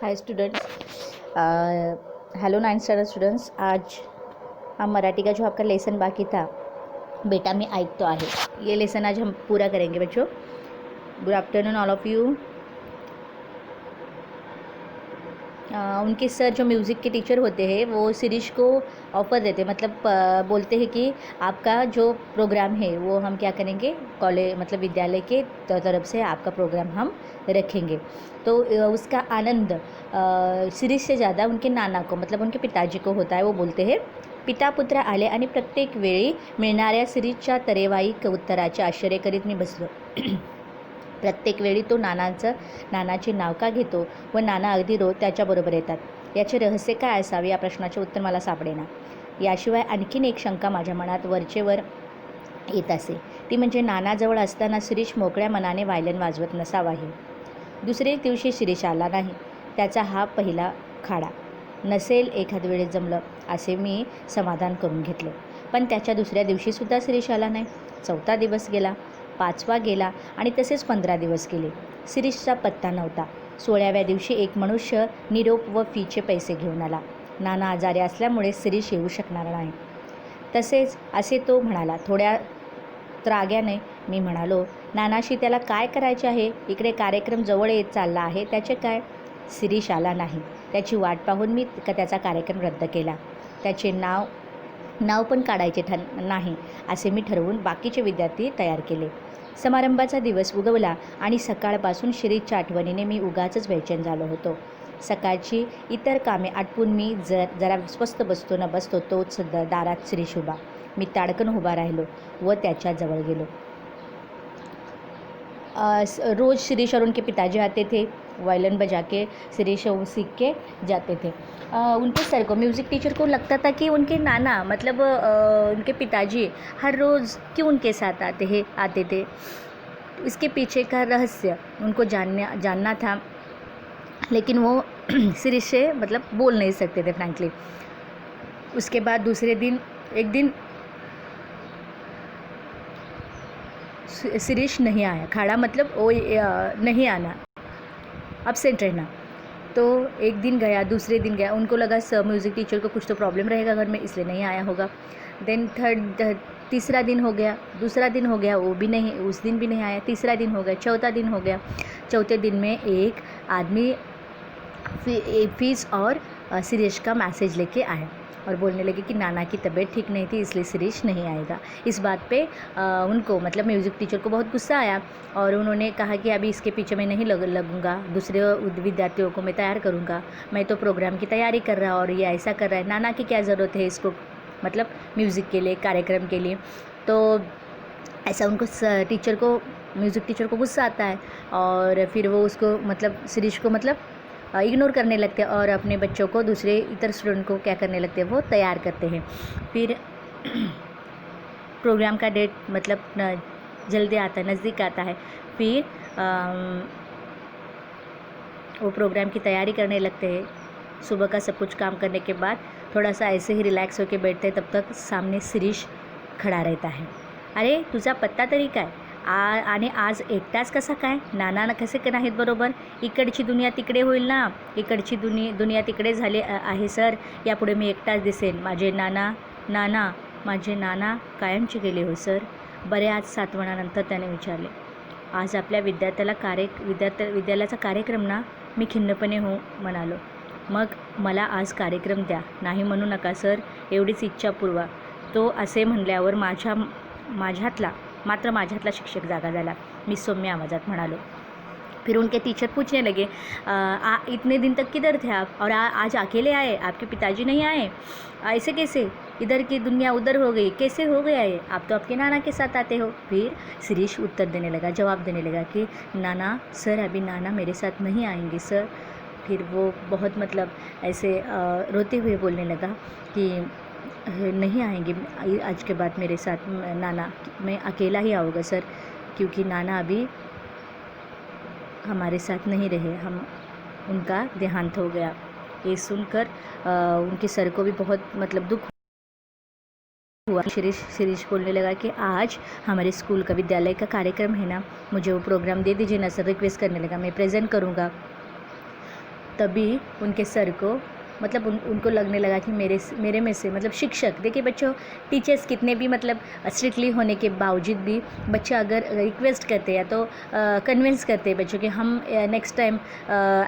Hi students, hello 9th standard students. आज हम मराठी का जो आपका लेसन बाकी था, बेटा मी ऐकतो आहे, ये लेसन आज हम पूरा करेंगे बच्चों। Good afternoon all of you. उनके सर जो म्यूज़िक के टीचर होते हैं वो शिरीष को ऑफ़र देते, मतलब बोलते हैं कि आपका जो प्रोग्राम है वो हम क्या करेंगे, कॉलेज मतलब विद्यालय के तरफ से आपका प्रोग्राम हम रखेंगे। तो उसका आनंद शिरीष से ज़्यादा उनके नाना को, मतलब उनके पिताजी को होता है। वो बोलते हैं, पिता पुत्र आले आणि प्रत्येक वेळी मिळणाऱ्या शिरीषच्या तरेवाईक उत्तराचे आश्चर्य करीत मी बसलो। प्रत्येक वेळी तो नानाचे नाव का घेतो व नाना अगदी रोज त्याच्याबरोबर येतात, याचे रहस्य काय असावे या प्रश्नाचे उत्तर मला सापडेना। याशिवाय आणखीन एक शंका माझ्या मनात वरचेवर येत असे, ती म्हणजे नानाजवळ असताना शिरीष मोकळ्या मनाने व्हायलिन वाजवत नसावाही। दुसरे दिवशी शिरीष आला नाही, त्याचा हा पहिला खाडा नसेल, एखाद वेळेस जमलं असे मी समाधान करून घेतले। पण त्याच्या दुसऱ्या दिवशीसुद्धा शिरीष आला नाही। चौथा दिवस गेला, पाचवा गेला आणि तसेच 15 दिवस गेले, शिरीषचा पत्ता नव्हता। 16व्या दिवशी एक मनुष्य निरोप व फीचे पैसे घेऊन आला। नाना आजारी असल्यामुळे शिरीष येऊ शकणार नाही तसेच असे तो म्हणाला। थोड्या त्राग्याने मी म्हणालो, नानाशी त्याला काय करायचे आहे, इकडे कार्यक्रम जवळ येत चालला आहे, त्याचे काय? शिरीष आला नाही, त्याची वाट पाहून मी त्याचा कार्यक्रम रद्द केला। त्याचे नाव पण काढायचे नाही असे मी ठरवून बाकीचे विद्यार्थी तयार केले। समारंभाचा दिवस उगवला आणि सकाळपासून शिरीषच्या आठवणीने मी उगाचच बेचैन झालो होतो। सकाळची इतर कामे आटपून मी जरा स्वस्त बसतो न बसतो तोच दारात शिरीष उभा। मी ताडकन उभा राहिलो व त्याच्याजवळ गेलो। रोज़ शिरीष और उनके पिताजी आते थे, वायलिन बजा के शिरीष सीख के जाते थे। उनके सर को, म्यूज़िक टीचर को लगता था कि उनके नाना मतलब उनके पिताजी हर रोज़ क्यों उनके साथ आते थे। इसके पीछे का रहस्य उनको जानना था, लेकिन वो शिरीष से मतलब बोल नहीं सकते थे फ्रैंकली। उसके बाद दूसरे दिन एक दिन शिरीष नहीं आया। खाड़ा मतलब वो नहीं आना, अब्सेंट रहना। तो एक दिन गया, दूसरे दिन गया, उनको लगा म्यूज़िक टीचर को कुछ तो प्रॉब्लम रहेगा घर में, इसलिए नहीं आया होगा। देन तीसरा दिन हो गया, दूसरा दिन हो गया, वो भी नहीं, उस दिन भी नहीं आया। तीसरा दिन हो गया, चौथा दिन हो गया। चौथे दिन में एक आदमी फीस और शिरीष का मैसेज लेके आया और बोलने लगे कि नाना की तबीयत ठीक नहीं थी, इसलिए शिरीष नहीं आएगा। इस बात पे उनको मतलब म्यूज़िक टीचर को बहुत गुस्सा आया और उन्होंने कहा कि अभी इसके पीछे मैं नहीं लगूंगा, दूसरे विद्यार्थियों को मैं तैयार करूंगा, मैं तो प्रोग्राम की तैयारी कर रहा और ये ऐसा कर रहा है, नाना की क्या ज़रूरत है इसको, मतलब म्यूज़िक के लिए, कार्यक्रम के लिए। तो ऐसा उनको टीचर को, म्यूज़िक टीचर को गुस्सा आता है और फिर वो उसको मतलब शिरीष को मतलब इग्नोर करने लगते हैं और अपने बच्चों को, दूसरे इतर स्टूडेंट को क्या करने लगते हैं, वो तैयार करते हैं। फिर प्रोग्राम का डेट मतलब जल्दी आता है, नज़दीक आता है। फिर वो प्रोग्राम की तैयारी करने लगते हैं। सुबह का सब कुछ काम करने के बाद थोड़ा सा ऐसे ही रिलॅक्स होकर बैठते हैं, तब तक सामने शिरीष खड़ा रहता है। अरे तुझा पत्ता तरी काय, आणि आज एकटाच कसा काय, नाना कसे नाहीत बरोबर, इकडची दुनिया तिकडे होईल ना, इकडची दुनिया तिकडे झाले आहे सर, यापुढे मी एकटाच दिसेन। माझे नाना कायमचे गेले हो सर। बऱ्याच सातवणानंतर त्याने विचारले, आज आपल्या विद्यालयाचा कार्यक्रम ना, मी खिन्नपणे हो म्हणालो। मग मला आज कार्यक्रम द्या, नाही म्हणू नका सर, एवढीच इच्छा पुरवा। तो असे म्हणल्यावर माझ्यातला शिक्षक जागा झाला। मी सौम्य आवाज़ात म्हणालो। फिर उनके टीचर पूछने लगे, इतने दिन तक किधर थे आप, और आज अकेले आए, आपके पिताजी नहीं आए, ऐसे कैसे, इधर की दुनिया उधर हो गई, कैसे हो गया ये, आप तो आपके नाना के साथ आते हो। फिर शिरीष जवाब देने लगा कि नाना सर, अभी नाना मेरे साथ नहीं आएंगे सर। फिर वो बहुत मतलब ऐसे रोते हुए बोलने लगा कि नहीं आएंगे आज के बाद मेरे साथ नाना, मैं अकेला ही आऊँगा सर, क्योंकि नाना अभी हमारे साथ नहीं रहे, उनका देहांत हो गया। ये सुनकर उनके सर को भी बहुत मतलब दुख हुआ। शिरीष बोलने लगा कि आज हमारे स्कूल का, विद्यालय का कार्यक्रम है ना, मुझे वो प्रोग्राम दे दीजिए ना सर, रिक्वेस्ट करने लगा, मैं प्रेजेंट करूँगा। तभी उनके सर को मतलब उनको लगने लगा कि मेरे में से मतलब शिक्षक, देखिए बच्चों, टीचर्स कितने भी मतलब स्ट्रिक्टली होने के बावजूद भी बच्चे अगर रिक्वेस्ट करते हैं तो कन्विंस करते हैं बच्चों कि हम नेक्स्ट टाइम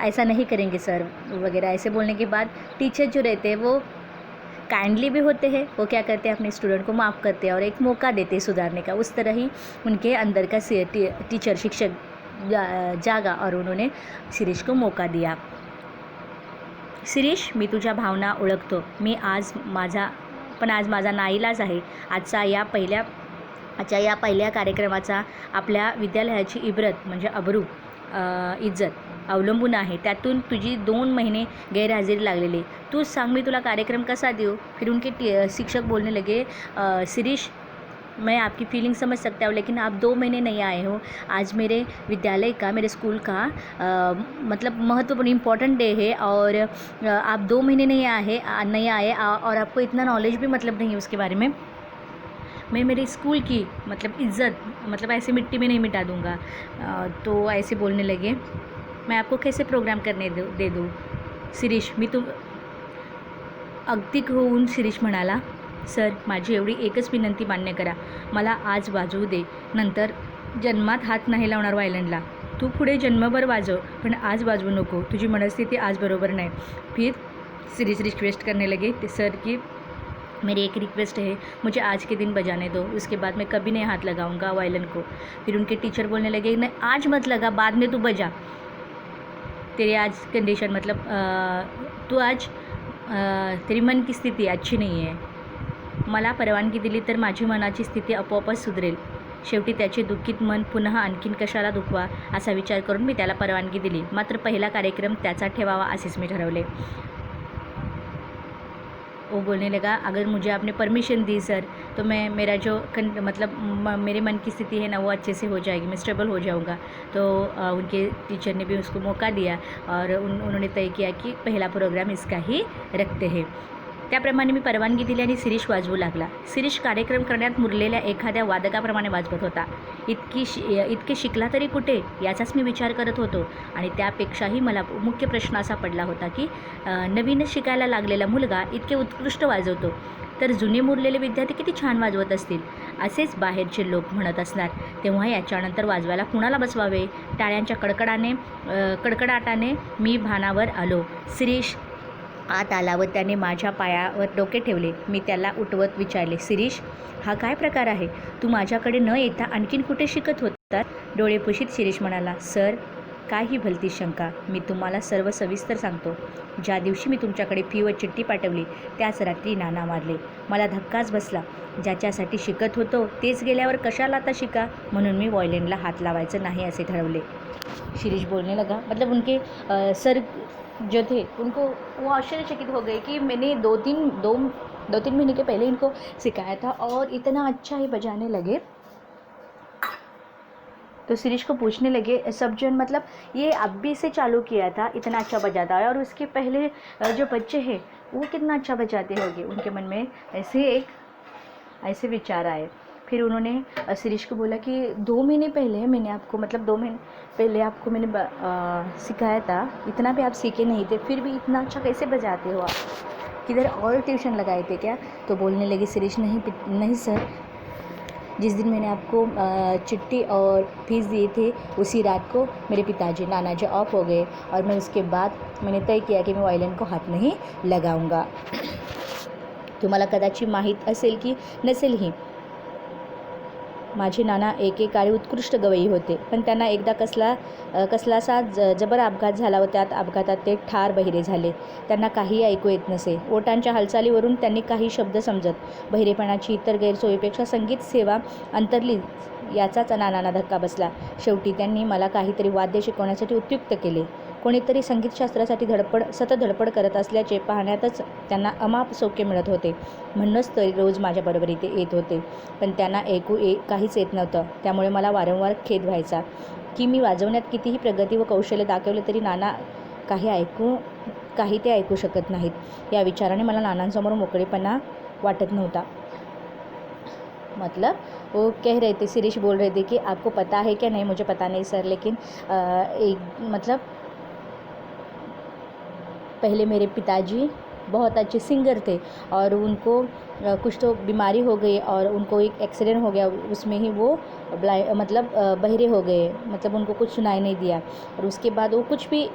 ऐसा नहीं करेंगे सर वगैरह। ऐसे बोलने के बाद टीचर जो रहते हैं वो काइंडली भी होते हैं, वो क्या करते हैं अपने स्टूडेंट को माफ़ करते हैं और एक मौका देते हैं सुधारने का। उस तरह ही उनके अंदर का टीचर शिक्षक जागा और उन्होंने शिरीष को मौका दिया। शिरीष, मी तुझ्या भावना ओळखतो. आज माझा नाईलाज आहे. आजच्या या पहिल्या कार्यक्रमाचा आपल्या विद्यालयाची इबरत म्हणजे अब्रू इज्जत अवलंबून आहे. त्यातून तुझी 2 महिने गैरहजेरी लागलेली. तू सांग मी तुला कार्यक्रम कसा देऊ? फिर उनके शिक्षक बोलने लगे, शिरीष, मैं आपकी फीलिंग समझ सकता हूँ, लेकिन आप 2 महीने नहीं आए हो. आज मेरे विद्यालय का, मेरे स्कूल का मतलब महत्वपूर्ण इम्पॉर्टेंट डे है और आप 2 महीने नहीं आए और आपको इतना नॉलेज भी मतलब नहीं है उसके बारे में. मैं मेरे स्कूल की मतलब इज़्ज़त मतलब ऐसे मिट्टी में नहीं मिटा दूँगा. तो ऐसे बोलने लगे. मैं आपको कैसे प्रोग्राम करने दे दूँ? शिरीष, अगतिक होऊन शिरीष म्हणाला, सर, माझी एवढी एकच विनंती मान्य करा. मला आज वाजवू दे. नंतर जन्मात हात नाही लावणार वायलनला. तू पुढे जन्मभर वाजव, पण आज वाजवू नको. तुझी मनस्थिती आज बरोबर नाही. फिर शिरीष रिक्वेस्ट करने लगे, सर की मेरी एक रिक्वेस्ट है, मुझे आज के दिन बजाने दो, उसके बाद मैं कभी नहीं हाथ लगाऊंगा वायलिन को. फिर उनके टीचर बोलने लगे, नहीं आज मत लगा, बाद में तू बजा. तेरी आज कंडीशन मतलब तू आज तेरी मन की स्थिती अच्छी नाही आहे. मला परवानगी दिली तर माझी मनाची स्थिती आपोआपच सुधरेल. शेवटी त्याचे दुःखित मन पुन्हा आणखीन कशाला दुखवा असा विचार करून मी त्याला परवानगी दिली. मात्र पहिला कार्यक्रम त्याचा ठेवावा असेच मी ठरवले. वो बोलने लगा, अगर मुझे आपने परमिशन दी सर, तो मैं मेरा जो मेरे मन की स्थिति है ना वो अच्छे से हो जाएगी, मैं स्टेबल हो जाऊंगा. तो उनके टीचर ने भी उसको मौका दिया और उन्होंने तय किया कि पहला प्रोग्राम इसका ही रखते हैं. त्याप्रमाणे मी परवानगी दिली आणि शिरीष वाजवू लागला. शिरीष कार्यक्रम करण्यात मुरलेल्या एखाद्या वादकाप्रमाणे वाजवत होता. इतके शिकला तरी कुठे याचाच मी विचार करत होतो. आणि त्यापेक्षाही मला मुख्य प्रश्न असा पडला होता की नवीन शिकायला लागलेला मुलगा इतके उत्कृष्ट वाजवतो तर जुने मुरलेले विद्यार्थी किती छान वाजवत असतील असेच बाहेरचे लोक म्हणत असणार. तेव्हा याच्यानंतर वाजवायला कुणाला बसवावे? टाळ्यांच्या कडकडाटाने मी भानावर आलो. शिरीष आत आला व त्याने माझ्या पायावर डोके ठेवले. मी त्याला उठवत विचारले, शिरीष, हा काय प्रकार आहे? तू माझ्याकडे न येता आणखीन कुठे शिकत होता? डोळे पुशीत शिरीष म्हणाला, सर, काय ही भलती शंका. मी तुम्हाला सर्व सविस्तर सांगतो. ज्या दिवशी मी तुमच्याकडे फी व चिठ्ठी पाठवली त्याच रात्री नाना मारले. मला धक्काच बसला. ज्याच्यासाठी शिकत होतो तेच गेल्यावर कशाला आता शिका, म्हणून मी वॉयलिनला हात लावायचं नाही असे ठरवले. शिरीष बोलने लगा. मतलब उनके सर जो थे उनको वो आश्चर्यचकित हो गए कि मैंने 2-3 महीने के पहले इनको सिखाया था और इतना अच्छा ही बजाने लगे. तो शिरीष को पूछने लगे सब जन, मतलब ये अभी से चालू किया था, इतना अच्छा बजाता है और उसके पहले जो बच्चे हैं वो कितना अच्छा बजाते होंगे. उनके मन में ऐसे विचार आए. फिर उन्होंने शिरीष को बोला कि 2 महीने पहले मैंने आपको मतलब 2 महीने पहले आपको मैंने सिखाया था, इतना भी आप सीखे नहीं थे, फिर भी इतना अच्छा कैसे बजाते हो आप? किधर और ट्यूशन लगाए थे क्या? तो बोलने लगी शिरीष, नहीं सर, जिस दिन मैंने आपको चिट्ठी और फीस दिए थे उसी रात को मेरे पिताजी नाना जी ऑफ हो गए और मैं उसके बाद मैंने तय किया कि मैं वायलिन को हाथ नहीं लगाऊंगा. तुम्हाला कदाचित माहीत असेल की नसेलही, माझे नाना एकेकाळी उत्कृष्ट गवई होते, पण त्यांना एकदा कसलासा जबर अपघात झाला व त्यात अपघातात ते ठार बहिरे झाले. त्यांना काही ऐकू येत नसे. ओठांच्या हालचालीवरून त्यांनी काही शब्द समजत. बहिरेपणाची इतर गैरसोयीपेक्षा संगीत सेवा अंतरली याचाच नानांना धक्का बसला. शेवटी त्यांनी मला काहीतरी वाद्य शिकवण्यासाठी उपयुक्त केले. कोणीतरी संगीतशास्त्रासाठी सतत धडपड करत असल्याचे पाहण्यातच त्यांना अमाप सौख्य मिळत होते. म्हणूनच तरी रोज माझ्याबरोबर इथे येत होते. पण त्यांना काहीच येत नव्हतं. त्यामुळे मला वारंवार खेद व्हायचा की मी वाजवण्यात कितीही प्रगती व कौशल्य दाखवले तरी नाना काही ते ऐकू शकत नाहीत. या विचाराने मला नानांसमोर मोकळेपणा वाटत नव्हता. मतलब वो कह रहे थे, शिरीष बोल रहे थे कि आपको पता है क्या? नहीं, मुझे पता नहीं सर, लेकिन एक मतलब पहले मेरे पिताजी बहुत अच्छे सिंगर थे और उनको कुछ तो बीमारी हो गई और उनको एक एक्सीडेंट हो गया, उसमें ही वो मतलब बहरे हो गए, मतलब उनको कुछ सुनाई नहीं दिया। और उसके बाद वो कुछ भी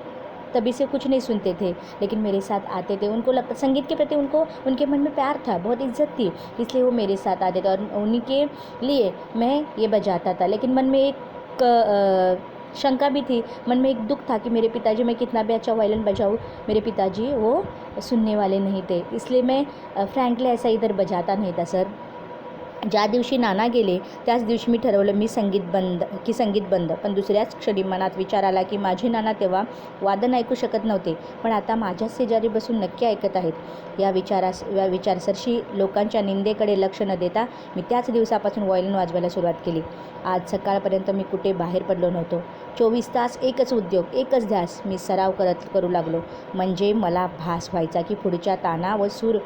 तभी से कुछ नहीं सुनते थे, लेकिन मेरे साथ आते थे। उनको लगता संगीत के प्रति उनको उनके मन में प्यार था, बहुत इज्जत थी, इसलिए वो मेरे साथ आते थे और उन्हीं के लिए मैं ये बजाता था। लेकिन मन में एक शंका भी थी, मन में एक दुख था कि मेरे पिताजी, मैं कितना भी अच्छा वायलिन बजाऊँ, मेरे पिताजी वो सुनने वाले नहीं थे, इसलिए मैं फ्रँकली ऐसा इधर बजाता नाही था सर. ज्या दिवशी नाना गेले त्याच दिवशी मी ठरवलं संगीत बंद. पण दुसऱ्याच क्षणी मनात विचार आला की माझे नाना तेव्हा वादन ऐकू शकत नव्हते, पण आता माझ्याच शेजारी बसून नक्की ऐकत आहेत. या विचारसरशी लोकांच्या निंदेकडे लक्ष न देता मी त्याच दिवसापासून व्हायोलिन वाजवायला सुरुवात केली. आज सकाळपर्यंत मी कुठे बाहेर पडलो नव्हतो. 24 तास एकच उद्योग, एकच ध्यास. मी सराव करू लागलो. म्हणजे मला भास व्हायचा की पुढच्या ताना व सूर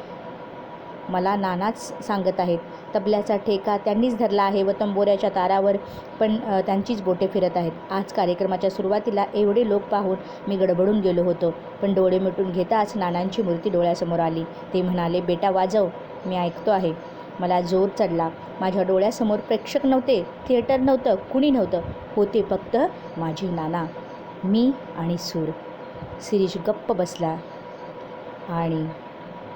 मला नानाच सांगत आहेत. तबल्याचा ठेका त्यांनीच धरला आहे व तंबोऱ्याच्या तारावर पण त्यांचीच बोटे फिरत आहेत. आज कार्यक्रमाच्या सुरुवातीला एवढे लोक पाहून मी गडबडून गेलो होतो, पण डोळे मिटून घेताच नानांची मूर्ती डोळ्यासमोर आली. ते म्हणाले, बेटा वाजव, मी ऐकतो आहे. मला जोर चढला. माझ्या डोळ्यासमोर प्रेक्षक नव्हते, थिएटर नव्हतं, कुणी नव्हतं. होते फक्त माझे नाना, मी आणि सूर. शिरीष गप्प बसला आणि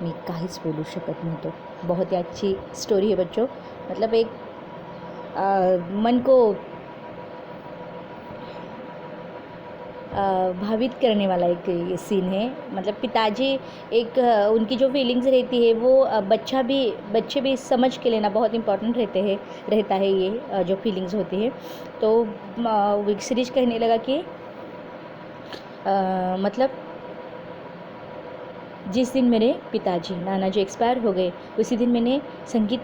मी काहीच बोलू शकत नव्हतो. बहुत ही अच्छी स्टोरी है बच्चों, मतलब एक मन को भावित करने वाला एक ये सीन है. मतलब पिताजी एक उनकी जो फीलिंग्स रहती है वो बच्चे भी समझ के लेना बहुत इम्पोर्टेंट रहता है ये जो फीलिंग्स होती है. तो शिरीष कहने लगा कि मतलब जिस दिन मेरे पिताजी नाना जी एक्सपायर हो गए, उसी दिन मैंने संगीत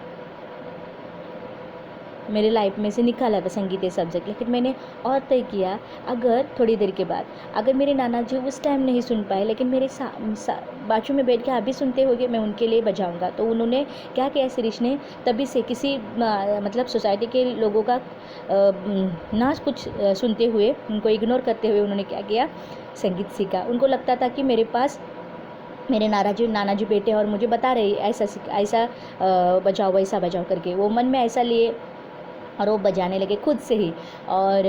मेरे लाइफ में से निकाला था, संगीत ये सब्जेक्ट. लेकिन मैंने और तय किया, अगर थोड़ी देर के बाद अगर मेरे नाना जी उस टाइम नहीं सुन पाए, लेकिन मेरे बाजू में बैठ के अभी सुनते होंगे, मैं उनके लिए बजाऊंगा. तो उन्होंने क्या किया, शिरीष ने तभी से किसी मतलब सोसाइटी के लोगों का ना कुछ सुनते हुए, उनको इग्नोर करते हुए उन्होंने क्या किया, संगीत सीखा. उनको लगता था कि मेरे पास मेरे नाना जी बेटे और मुझे बता रहे ऐसा बजाओ वैसा बजाओ करके. वो मन में ऐसा लिए और वो बजाने लगे खुद से ही. और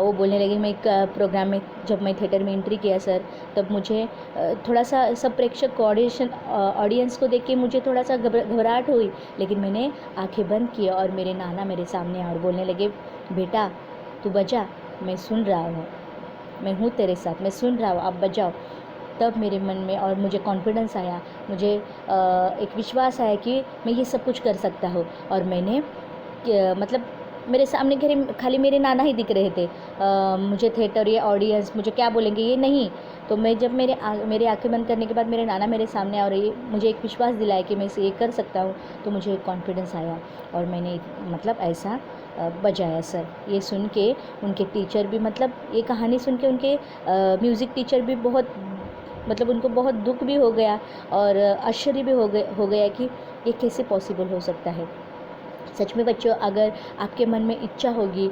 वो बोलने लगे, मैं एक प्रोग्राम में जब मैं थिएटर में एंट्री किया सर, तब मुझे थोड़ा सा सब प्रेक्षक ऑडियंस को देख के मुझे थोड़ा सा घबराहट हुई, लेकिन मैंने आंखें बंद की और मेरे नाना मेरे सामने आए और बोलने लगे, बेटा तू बजा, मैं सुन रहा हूँ, मैं हूँ तेरे साथ, मैं सुन रहा हूँ, आप बजाओ. तब मेरे मन में और मुझे कॉन्फिडेंस आया, मुझे एक विश्वास आया कि मैं ये सब कुछ कर सकता हूँ. और मैंने मतलब मेरे सामने खाली मेरे नाना ही दिख रहे थे. मुझे थिएटर या ऑडियंस मुझे क्या बोलेंगे ये नहीं. तो मैं जब मेरे आंखें बंद करने के बाद मेरे नाना मेरे सामने और ये मुझे एक विश्वास दिलाया कि मैं ये कर सकता हूँ, तो मुझे एक कॉन्फिडेंस आया और मैंने मतलब ऐसा बजाया सर. ये सुन के उनके टीचर भी, मतलब ये कहानी सुन के उनके म्यूज़िक टीचर भी बहुत, मतलब उनको बहुत दुख भी हो गया और आश्चर्य भी हो गया कि ये कैसे पॉसिबल हो सकता है. सच में बच्चों, अगर आपके मन में इच्छा होगी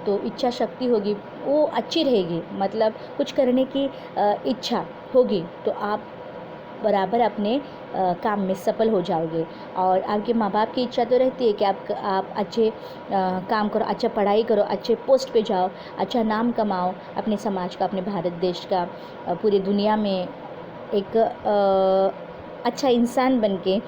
तो इच्छा शक्ति होगी, वो अच्छी रहेगी, मतलब कुछ करने की इच्छा होगी तो आप बराबर अपने काम में सफल हो जाओगे. और आपके माँ बाप की इच्छा तो रहती है कि आप अच्छे काम करो, अच्छा पढ़ाई करो, अच्छे पोस्ट पे जाओ, अच्छा नाम कमाओ, अपने समाज का, अपने भारत देश का, पूरी दुनिया में एक अच्छा इंसान बन के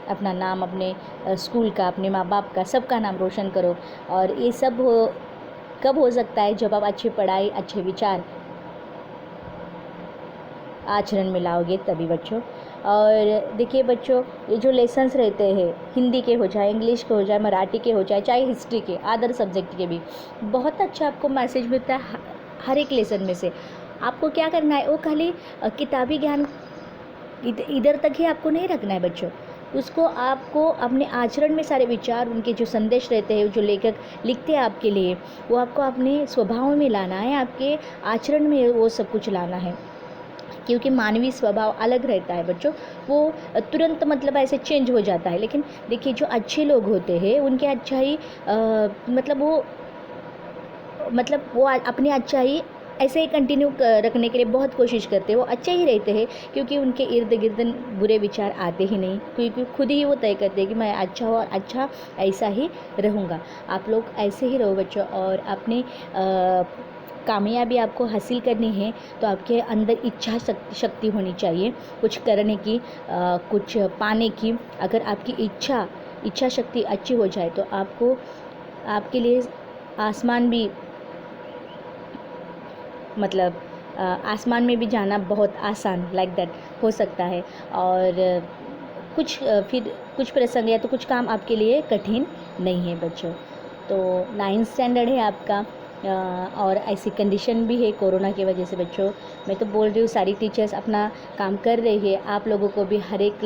अपना नाम, अपने स्कूल का, अपने माँ बाप का, सबका नाम रोशन करो. और ये सब कब हो सकता है, जब आप अच्छी पढ़ाई, अच्छे विचार आचरण में लाओगे तभी बच्चों. और देखिए बच्चों, ये जो लेसन्स रहते हैं, हिंदी के हो जाए, इंग्लिश के हो जाए, मराठी के हो जाए, चाहे हिस्ट्री के, अदर सब्जेक्ट के भी, बहुत अच्छा आपको मैसेज मिलता है हर एक लेसन में से. आपको क्या करना है, वो खाली किताबी ज्ञान इधर तक ही आपको नहीं रखना है बच्चों. उसको आपको अपने आचरण में सारे विचार, उनके जो संदेश रहते हैं, जो लेखक लिखते हैं आपके लिए, वो आपको अपने स्वभाव में लाना है, आपके आचरण में वो सब कुछ लाना है. क्योंकि मानवीय स्वभाव अलग रहता है बच्चों, वो तुरंत मतलब ऐसे चेंज हो जाता है. लेकिन देखिए, जो अच्छे लोग होते हैं उनके अच्छाई मतलब वो अपनी अच्छाई ऐसे ही कंटिन्यू रखने के लिए बहुत कोशिश करते हैं, वो अच्छे ही रहते हैं क्योंकि उनके इर्द गिर्द बुरे विचार आते ही नहीं, क्योंकि खुद ही वो तय करते हैं कि मैं अच्छा हो और अच्छा ऐसा ही रहूँगा। आप लोग ऐसे ही रहो बच्चों, और अपनी कामयाबी आपको हासिल करनी है तो आपके अंदर इच्छा शक्ति होनी चाहिए कुछ करने की, कुछ पाने की। अगर आपकी इच्छा शक्ति अच्छी हो जाए तो आपके लिए आसमान भी मतलब आसमान में भी जाना बहुत आसान लाइक दैट हो सकता है। और फिर कुछ प्रसंग या तो कुछ काम आपके लिए कठिन नहीं है बच्चों। तो 9th स्टैंडर्ड है आपका, और ऐसी कंडीशन भी है कोरोना की वजह से बच्चों। मैं तो बोल रही हूँ सारी टीचर्स अपना काम कर रही है, आप लोगों को भी हर एक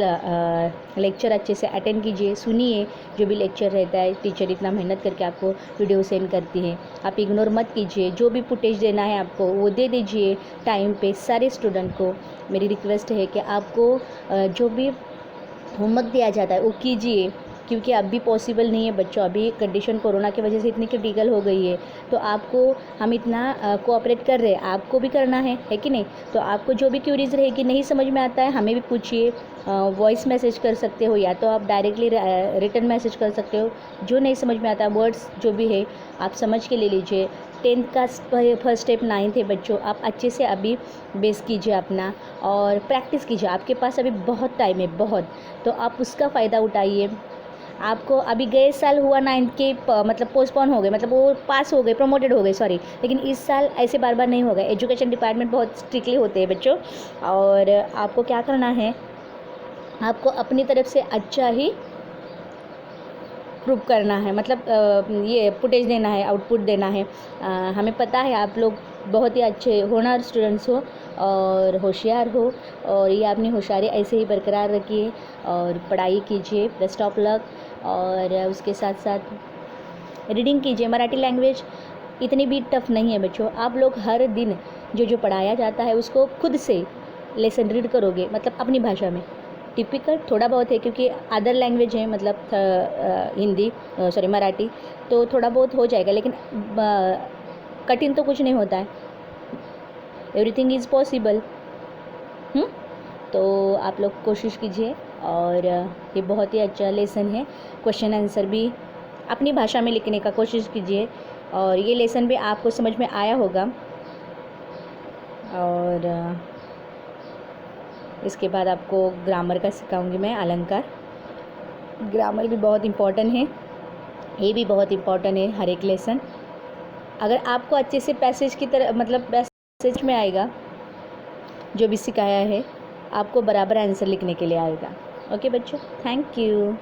लेक्चर अच्छे से अटेंड कीजिए, सुनिए। जो भी लेक्चर रहता है टीचर इतना मेहनत करके आपको वीडियो सेंड करती है, आप इग्नोर मत कीजिए। जो भी फुटेज देना है आपको वो दे दीजिए टाइम पे सारे स्टूडेंट को। मेरी रिक्वेस्ट है कि आपको जो भी होमवर्क दिया जाता है वो कीजिए, क्योंकि अभी पॉसिबल नहीं है बच्चों। अभी कंडीशन कोरोना की वजह से इतनी क्रिटिकल हो गई है, तो आपको हम इतना कोऑपरेट कर रहे हैं, आपको भी करना है कि नहीं। तो आपको जो भी क्यूरीज रहेगी, नहीं समझ में आता है, हमें भी पूछिए। वॉइस मैसेज कर सकते हो या तो आप डायरेक्टली रिटर्न मैसेज कर सकते हो। जो नहीं समझ में आता वर्ड्स जो भी है आप समझ के ले लीजिए। 10th का फर्स्ट स्टेप 9th है बच्चों, आप अच्छे से अभी बेस कीजिए अपना और प्रैक्टिस कीजिए। आपके पास अभी बहुत टाइम है, बहुत, तो आप उसका फ़ायदा उठाइए। आपको अभी गए साल हुआ 9th के मतलब पोस्टपोन हो गए, मतलब वो पास हो गए, प्रमोटेड हो गए, सॉरी। लेकिन इस साल ऐसे बार बार नहीं होगा। एजुकेशन डिपार्टमेंट बहुत स्ट्रिक्टली होते हैं बच्चों, और आपको क्या करना है, आपको अपनी तरफ से अच्छा ही प्रूव करना है, मतलब ये फुटेज देना है, आउटपुट देना है। हमें पता है आप लोग बहुत ही अच्छे होनहार स्टूडेंट्स हो और होशियार हो, और ये अपनी होशियारी ऐसे ही बरकरार रखिए और पढ़ाई कीजिए। Best of luck. और उसके साथ साथ रीडिंग कीजिए। मराठी लैंग्वेज इतनी भी टफ नहीं है बच्चों। आप लोग हर दिन जो पढ़ाया जाता है उसको खुद से लेसन रीड करोगे, मतलब अपनी भाषा में। टिपिकल थोड़ा बहुत है क्योंकि अदर लैंग्वेज है, मतलब हिंदी, सॉरी मराठी, तो थोड़ा बहुत हो जाएगा, लेकिन कठिन तो कुछ नहीं होता है। Everything is possible. तो आप लोग कोशिश कीजिए, और ये बहुत ही अच्छा लेसन है। क्वेश्चन आंसर भी अपनी भाषा में लिखने का कोशिश कीजिए, और ये लेसन भी आपको समझ में आया होगा। और इसके बाद आपको ग्रामर का सिखाऊंगी मैं, अलंकार। ग्रामर भी बहुत इम्पॉर्टेंट है, ये भी बहुत इम्पॉर्टेंट है हर एक लेसन। अगर आपको अच्छे से पैसेज की तरह, मतलब पैसेज में आएगा जो भी सिखाया है, आपको बराबर आंसर लिखने के लिए आएगा। ओके बच्चों, थैंक यू।